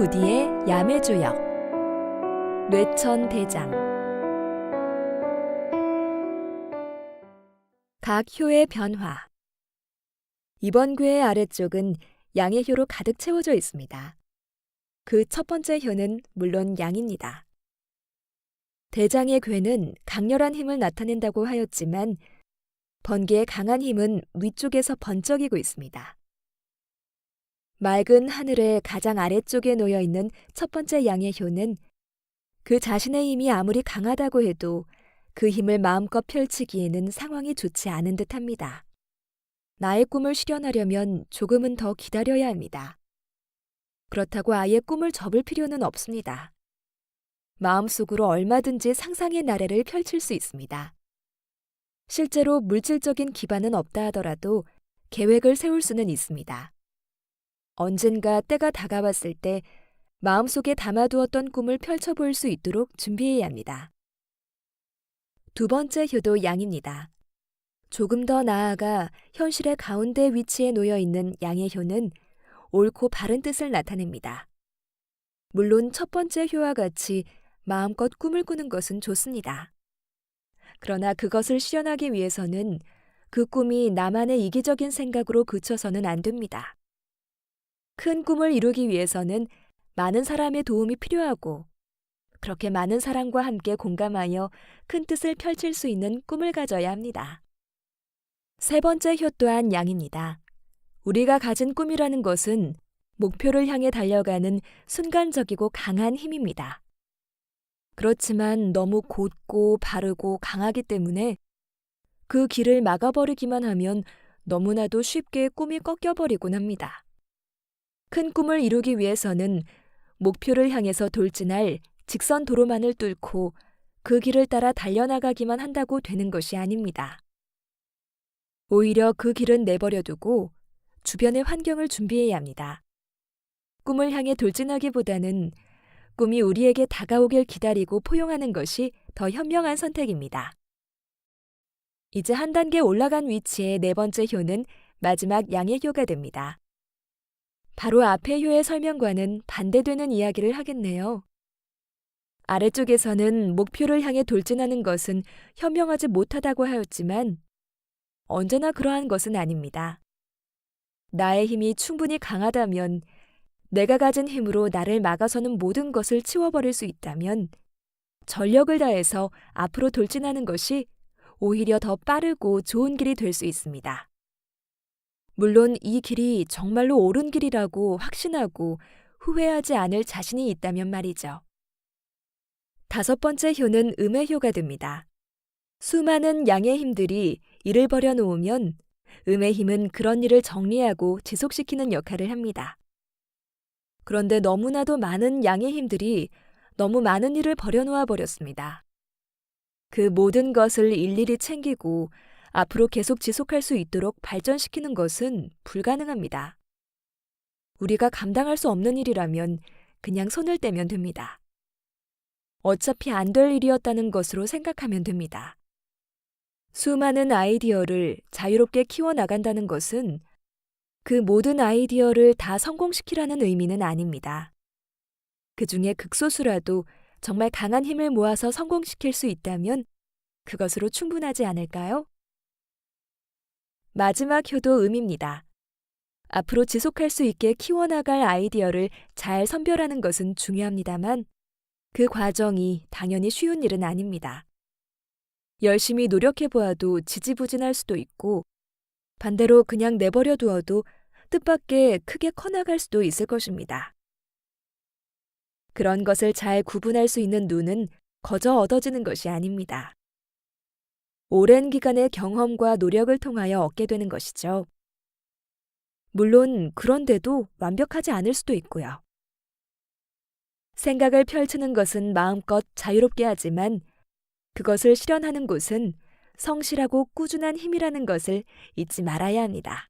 부디의 야매주역 뇌천대장 각 효의 변화. 이번 괴의 아래쪽은 양의 효로 가득 채워져 있습니다. 그 첫 번째 효는 물론 양입니다. 대장의 괴는 강렬한 힘을 나타낸다고 하였지만 번개의 강한 힘은 위쪽에서 번쩍이고 있습니다. 맑은 하늘의 가장 아래쪽에 놓여 있는 첫 번째 양의 효는 그 자신의 힘이 아무리 강하다고 해도 그 힘을 마음껏 펼치기에는 상황이 좋지 않은 듯합니다. 나의 꿈을 실현하려면 조금은 더 기다려야 합니다. 그렇다고 아예 꿈을 접을 필요는 없습니다. 마음속으로 얼마든지 상상의 나래를 펼칠 수 있습니다. 실제로 물질적인 기반은 없다 하더라도 계획을 세울 수는 있습니다. 언젠가 때가 다가왔을 때 마음속에 담아두었던 꿈을 펼쳐볼 수 있도록 준비해야 합니다. 두 번째 효도 양입니다. 조금 더 나아가 현실의 가운데 위치에 놓여 있는 양의 효는 옳고 바른 뜻을 나타냅니다. 물론 첫 번째 효와 같이 마음껏 꿈을 꾸는 것은 좋습니다. 그러나 그것을 실현하기 위해서는 그 꿈이 나만의 이기적인 생각으로 그쳐서는 안 됩니다. 큰 꿈을 이루기 위해서는 많은 사람의 도움이 필요하고 그렇게 많은 사람과 함께 공감하여 큰 뜻을 펼칠 수 있는 꿈을 가져야 합니다. 세 번째 효 또한 양입니다. 우리가 가진 꿈이라는 것은 목표를 향해 달려가는 순간적이고 강한 힘입니다. 그렇지만 너무 곧고 바르고 강하기 때문에 그 길을 막아버리기만 하면 너무나도 쉽게 꿈이 꺾여버리곤 합니다. 큰 꿈을 이루기 위해서는 목표를 향해서 돌진할 직선 도로만을 뚫고 그 길을 따라 달려나가기만 한다고 되는 것이 아닙니다. 오히려 그 길은 내버려두고 주변의 환경을 준비해야 합니다. 꿈을 향해 돌진하기보다는 꿈이 우리에게 다가오길 기다리고 포용하는 것이 더 현명한 선택입니다. 이제 한 단계 올라간 위치의 네 번째 효는 마지막 양의 효가 됩니다. 바로 앞의 효의 설명과는 반대되는 이야기를 하겠네요. 아래쪽에서는 목표를 향해 돌진하는 것은 현명하지 못하다고 하였지만 언제나 그러한 것은 아닙니다. 나의 힘이 충분히 강하다면 내가 가진 힘으로 나를 막아서는 모든 것을 치워버릴 수 있다면 전력을 다해서 앞으로 돌진하는 것이 오히려 더 빠르고 좋은 길이 될 수 있습니다. 물론 이 길이 정말로 옳은 길이라고 확신하고 후회하지 않을 자신이 있다면 말이죠. 다섯 번째 효는 음의 효가 됩니다. 수많은 양의 힘들이 일을 벌여놓으면 음의 힘은 그런 일을 정리하고 지속시키는 역할을 합니다. 그런데 너무나도 많은 양의 힘들이 너무 많은 일을 벌여놓아 버렸습니다. 그 모든 것을 일일이 챙기고 앞으로 계속 지속할 수 있도록 발전시키는 것은 불가능합니다. 우리가 감당할 수 없는 일이라면 그냥 손을 떼면 됩니다. 어차피 안 될 일이었다는 것으로 생각하면 됩니다. 수많은 아이디어를 자유롭게 키워나간다는 것은 그 모든 아이디어를 다 성공시키라는 의미는 아닙니다. 그 중에 극소수라도 정말 강한 힘을 모아서 성공시킬 수 있다면 그것으로 충분하지 않을까요? 마지막 효도 음입니다. 앞으로 지속할 수 있게 키워나갈 아이디어를 잘 선별하는 것은 중요합니다만 그 과정이 당연히 쉬운 일은 아닙니다. 열심히 노력해보아도 지지부진할 수도 있고 반대로 그냥 내버려 두어도 뜻밖의 크게 커나갈 수도 있을 것입니다. 그런 것을 잘 구분할 수 있는 눈은 거저 얻어지는 것이 아닙니다. 오랜 기간의 경험과 노력을 통하여 얻게 되는 것이죠. 물론 그런데도 완벽하지 않을 수도 있고요. 생각을 펼치는 것은 마음껏 자유롭게 하지만 그것을 실현하는 곳은 성실하고 꾸준한 힘이라는 것을 잊지 말아야 합니다.